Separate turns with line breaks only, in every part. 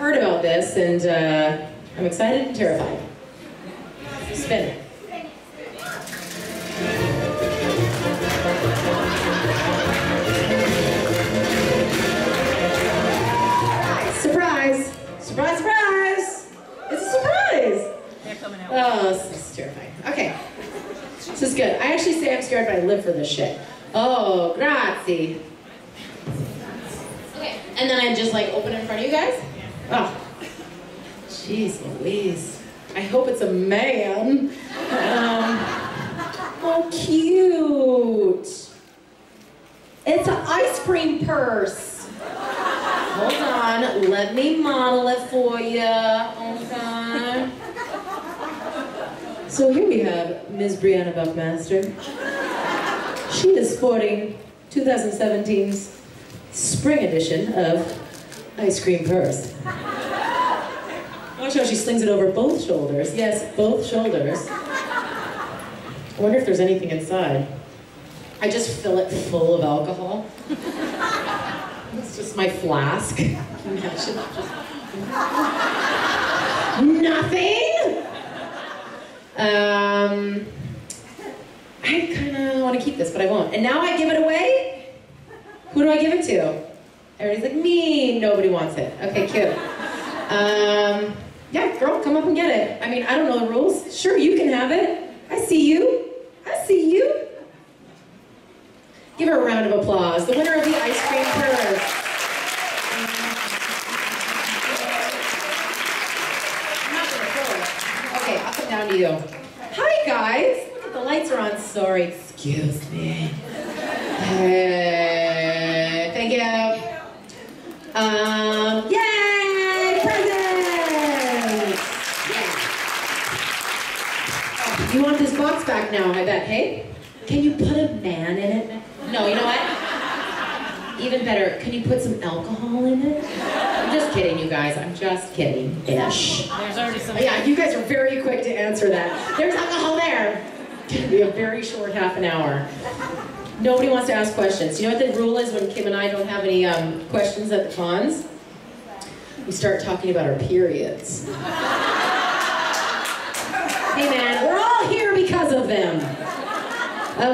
heard about this, and I'm excited and terrified. Spin it. Surprise! Surprise, surprise! It's a surprise!
They're coming out.
Oh, this is terrifying. Okay. This is good. I actually say I'm scared, but I live for this shit. Oh, grazie. Okay, and then I just like open it in front of you guys? Oh. Jeez Louise. I hope it's a man. Oh, cute. It's an ice cream purse. Hold on, let me model it for you. Okay. So here we have Ms. Briana Buckmaster. She is sporting 2017's spring edition of Ice Cream Purse. Watch how she slings it over both shoulders. Yes, both shoulders. I wonder if there's anything inside. I just fill it full of alcohol. It's just my flask. Can you imagine? Nothing? I kind of want to keep this, but I won't. And now I give it away? Who do I give it to? Everybody's like, me. Nobody wants it. Okay, cute. Yeah, girl, come up and get it. I mean, I don't know the rules. Sure, you can have it. I see you. I see you. Give her a round of applause. The winner of the ice cream purse. Okay, I'll come down to you. Hi, guys. Look at the lights are on. Sorry, excuse me. Hey, thank you. Yay, presents! Yeah. Oh, you want this box back now, I bet, hey? Can you put a man in it? No, you know what? Even better, can you put some alcohol in it? I'm just kidding, you guys. I'm just kidding-ish.
There's already some.
Yeah, you guys are very quick to answer that. There's alcohol there. It's gonna be a very short half an hour. Nobody wants to ask questions. You know what the rule is when Kim and I don't have any questions at the cons? We start talking about our periods. Hey man, we're all here because of them.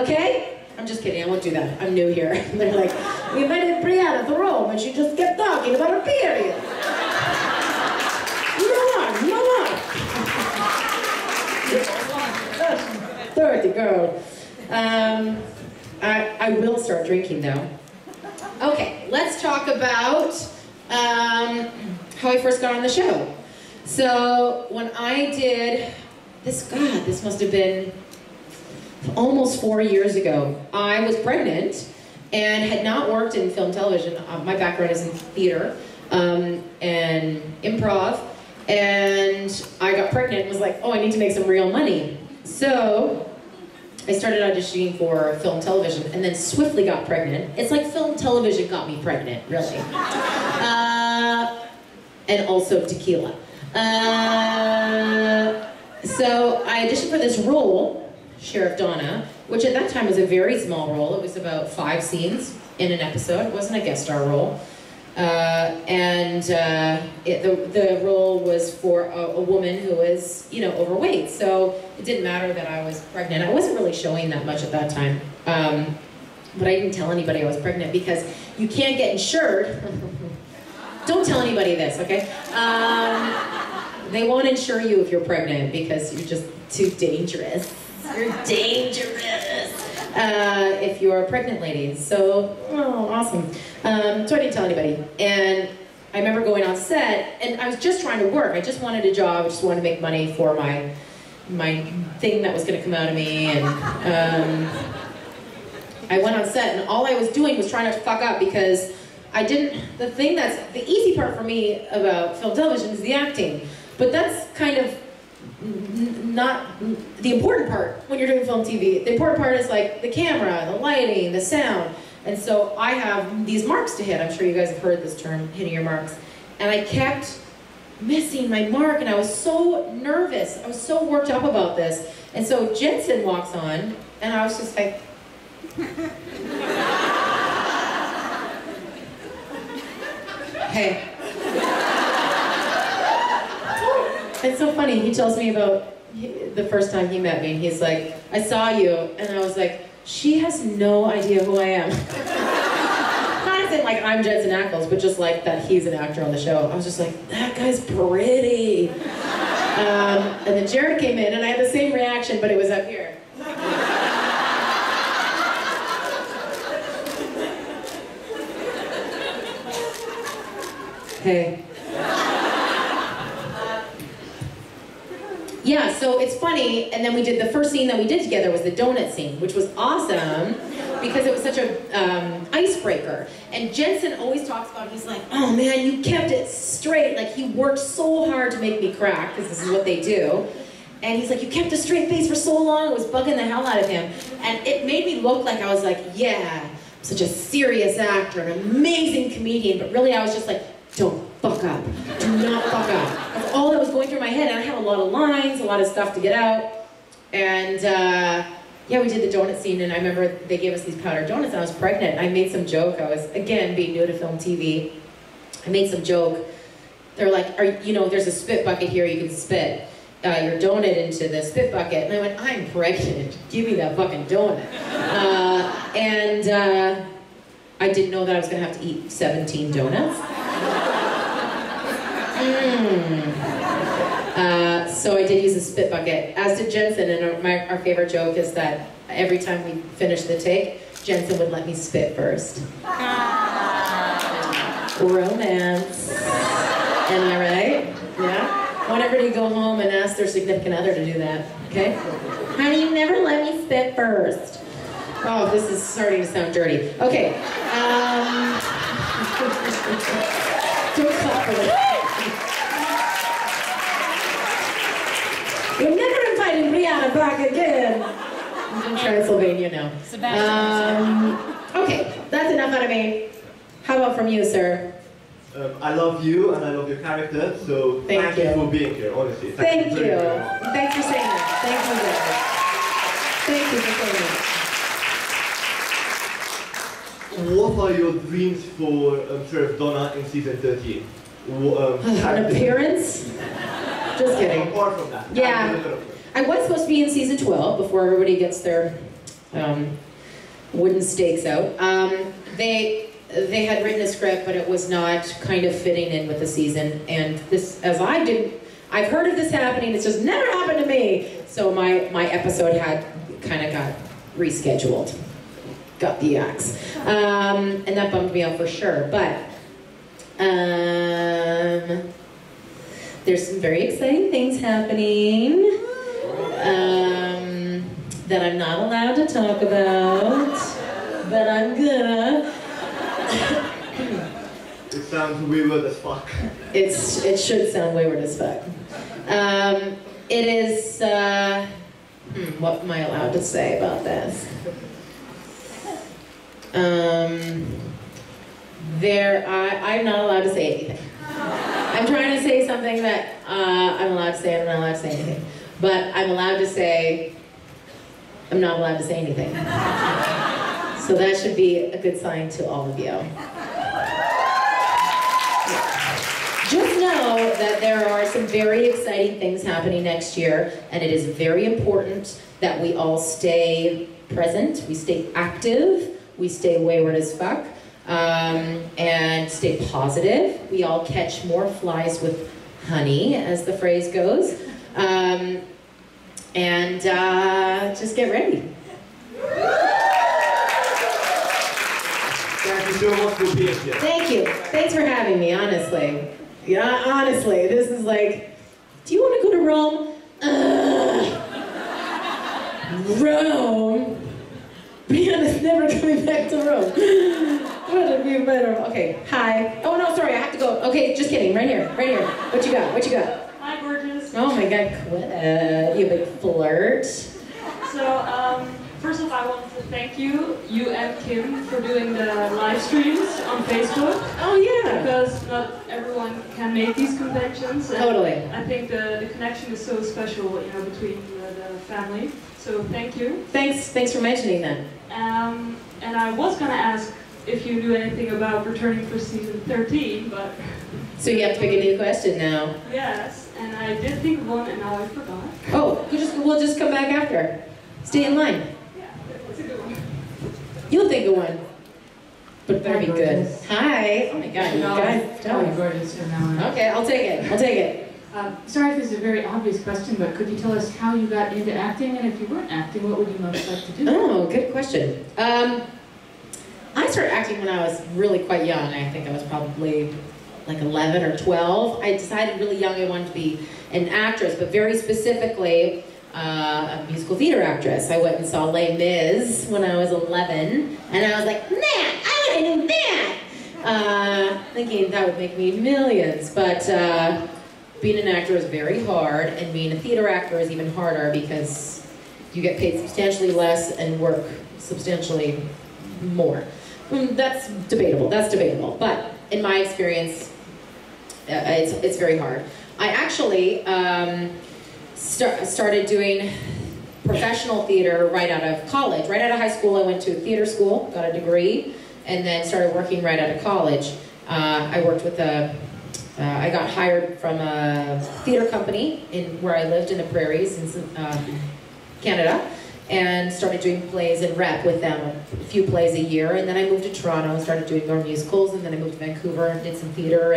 Okay? I'm just kidding, I won't do that. I'm new here. They're like, we invited Briana to Rome and she just kept talking about her period. You know what? 30, girl. I will start drinking though. Okay, let's talk about how I first got on the show. So when I did this, God, this must have been almost 4 years ago. I was pregnant and had not worked in film television. My background is in theater and improv, and I got pregnant and was like, oh, I need to make some real money. So I started auditioning for film television and then swiftly got pregnant. It's like film television got me pregnant, really. And also tequila. So I auditioned for this role, Sheriff Donna, which at that time was a very small role. It was about 5 scenes in an episode. It wasn't a guest star role. The role was for a woman who was, you know, overweight. So it didn't matter that I was pregnant. I wasn't really showing that much at that time. But I didn't tell anybody I was pregnant because you can't get insured. Don't tell anybody this, okay? They won't insure you if you're pregnant because you're just too dangerous. You're dangerous if you're a pregnant lady. So, oh, awesome. So I didn't tell anybody. And I remember going on set, and I was just trying to work. I just wanted a job. I just wanted to make money for my thing that was going to come out of me. And I went on set, and all I was doing was trying not to fuck up because I didn't. The thing that's the easy part for me about film television is the acting, but that's kind of not the important part when you're doing film TV. The important part is like the camera, the lighting, the sound. And so I have these marks to hit. I'm sure you guys have heard this term, hitting your marks. And I kept missing my mark, and I was so nervous. I was so worked up about this. And so Jensen walks on, and I was just like, hey. It's so funny, he tells me about the first time he met me, and he's like, I saw you, and I was like, she has no idea who I am. Not as in like I'm Jensen Ackles, but just like that he's an actor on the show. I was just like, that guy's pretty. And then Jared came in, and I had the same reaction, but it was up here. Hey. Yeah, so it's funny, and then we did, the first scene that we did together was the donut scene, which was awesome, because it was such a icebreaker. And Jensen always talks about, he's like, oh man, you kept it straight. Like, he worked so hard to make me crack, because this is what they do. And he's like, you kept a straight face for so long, it was bugging the hell out of him. And it made me look like I was like, yeah, I'm such a serious actor, an amazing comedian, but really I was just like, don't fuck up. Do not fuck up. That's all that was going through my head. And I had a lot of lines, a lot of stuff to get out. And yeah, we did the donut scene, and I remember they gave us these powdered donuts, and I was pregnant. I made some joke. I was, again, being new to film TV. I made some joke. They're like, you know, there's a spit bucket here, you can spit your donut into the spit bucket. And I went, I'm pregnant. Give me that fucking donut. I didn't know that I was going to have to eat 17 donuts. So I did use a spit bucket, as did Jensen, and our favorite joke is that every time we finished the take, Jensen would let me spit first. Romance. Am I right? Yeah? I want everybody to go home and ask their significant other to do that, okay? Honey, you never let me spit first. Oh, this is starting to sound dirty. Okay. Don't clap for this. You're never inviting Briana back again. I'm in Transylvania now. Okay, that's enough out of me. How about from you, sir?
I love you and I love your character, so thank you for being here, honestly.
Thank you. Thanks for saying that. Thank you, guys. Thank you for saying that.
What are your dreams for Sheriff Donna in season 13?
An appearance? Just kidding.
Apart from that.
Yeah. I was supposed to be in season 12 before everybody gets their wooden stakes out. They had written a script, but it was not kind of fitting in with the season. And this, I've heard of this happening, it's just never happened to me. So my episode kind of got rescheduled. Got the axe. And that bummed me out for sure. But there's some very exciting things happening that I'm not allowed to talk about, but I'm gonna.
It sounds wayward as fuck.
It should sound wayward as fuck. It is, what am I allowed to say about this? I'm not allowed to say anything. I'm trying to say something that I'm allowed to say, I'm not allowed to say anything. But I'm allowed to say, I'm not allowed to say anything. So that should be a good sign to all of you. Just know that there are some very exciting things happening next year, and it is very important that we all stay present, we stay active, we stay wayward as fuck, and stay positive. We all catch more flies with honey, as the phrase goes. Just get ready.
Thank you so much for being here.
Thank you. Thanks for having me, honestly. Yeah, honestly, this is like, do you want to go to Rome? Rome? Briana's never coming back to Rome. What a be better. Okay, hi. Oh no, sorry, I have to go. Okay, just kidding. Right here, right here. What you got? What you got?
Hi, gorgeous.
Oh my God, quit it, you big flirt.
So, first off, I want to thank you and Kim, for doing the live streams on Facebook.
Oh yeah.
Because not everyone can make these conventions. And
Totally.
I think the connection is so special, you know, between the family. So thank you.
Thanks for mentioning that.
And I was gonna ask if you knew anything about returning for season 13, but...
So you have to pick a new question now.
Yes, and I did think of one, and now I forgot.
Oh, we'll just come back after. Stay in line.
Yeah, that's a good one.
You'll think of one. But it better be good.
Gorgeous.
Hi. Oh my God, you guys.
Tell me gorgeous from now on.
Okay, I'll take it. I'll take it.
Sorry if this is a very obvious question, but could you tell us how you got into acting, and if you weren't acting, what would you most like to do?
Oh, good question. I started acting when I was really quite young. I think I was probably like 11 or 12. I decided really young I wanted to be an actress, but very specifically a musical theater actress. I went and saw Les Mis when I was 11, and I was like, man, I want to do that! Thinking that would make me millions, but being an actor is very hard, and being a theater actor is even harder because you get paid substantially less and work substantially more. That's debatable, but in my experience, it's very hard. I actually started doing professional theater right out of college. Right out of high school, I went to theater school, got a degree, and then started working right out of college. I worked with I got hired from a theater company where I lived in the prairies in Canada, and started doing plays and rep with them, a few plays a year. And then I moved to Toronto and started doing more musicals, and then I moved to Vancouver and did some theater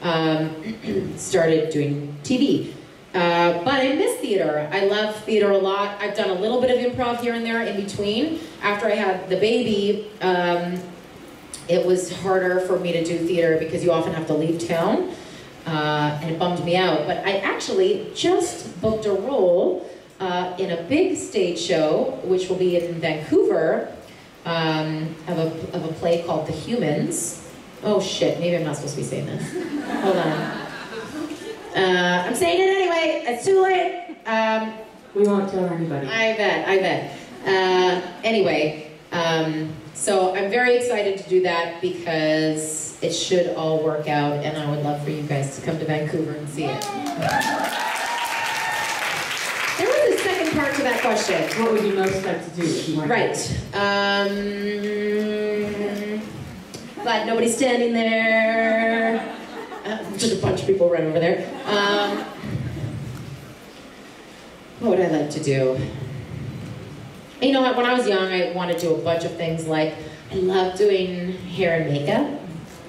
and started doing TV. But I miss theater. I love theater a lot. I've done a little bit of improv here and there in between. After I had the baby, it was harder for me to do theater because you often have to leave town, and it bummed me out. But I actually just booked a role in a big stage show, which will be in Vancouver, of a play called The Humans. Oh shit, maybe I'm not supposed to be saying this. Hold on. I'm saying it anyway, it's too late.
We won't tell anybody.
I bet. Anyway, so I'm very excited to do that because it should all work out, and I would love for you guys to come to Vancouver and see it. There was a second part to that question.
What would you most like to do if you weren't?
Right. Glad nobody's standing there. Just a bunch of people right over there. What would I like to do? You know what, when I was young, I wanted to do a bunch of things. Like, I love doing hair and makeup.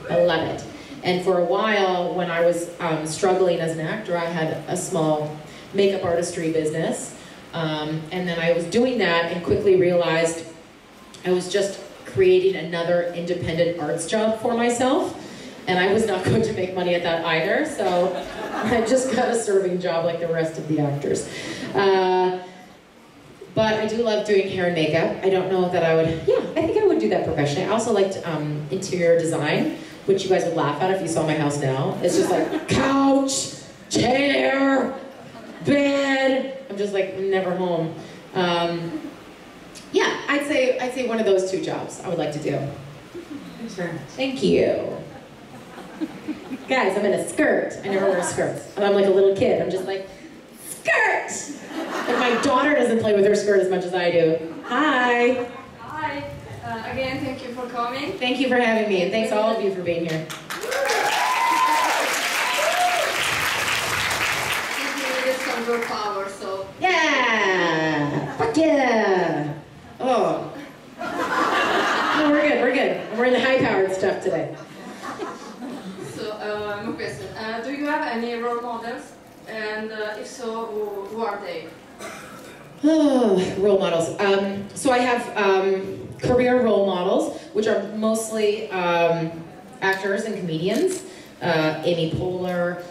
I love it. And for a while, when I was struggling as an actor, I had a small makeup artistry business. And then I was doing that and quickly realized I was just creating another independent arts job for myself. And I was not going to make money at that either, so I just got a serving job like the rest of the actors. But I do love doing hair and makeup. I don't know that I would, yeah, I think I would do that professionally. I also liked interior design, which you guys would laugh at if you saw my house now. It's just like couch, chair, bed. I'm just like never home. Yeah, I'd say one of those two jobs I would like to do.
Thanks very much.
Thank you. Guys, I'm in a skirt. I never wear skirts. I'm like a little kid. I'm just like, skirt! And my daughter doesn't play with her skirt as much as I do. Hi.
Hi. Again, thank you for coming.
Thank you for having me, and thanks all of you for being here.
You needed some girl power, so...
Yeah! Fuck yeah! Oh. No, we're good. We're in the high-powered stuff today.
One question. Do you have any role models? And if so, who are they?
Oh, role models. So I have career role models, which are mostly actors and comedians. Amy Poehler,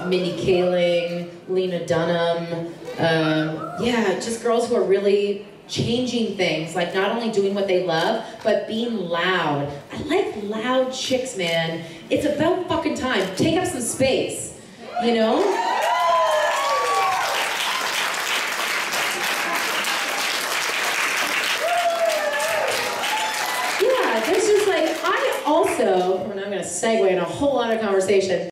Mindy Kaling, Lena Dunham. Yeah, just girls who are really changing things, like not only doing what they love, but being loud. I like loud chicks, man. It's about fucking time. Take up some space, you know? Yeah, there's just like, I also, and I'm gonna segue in a whole lot of conversation,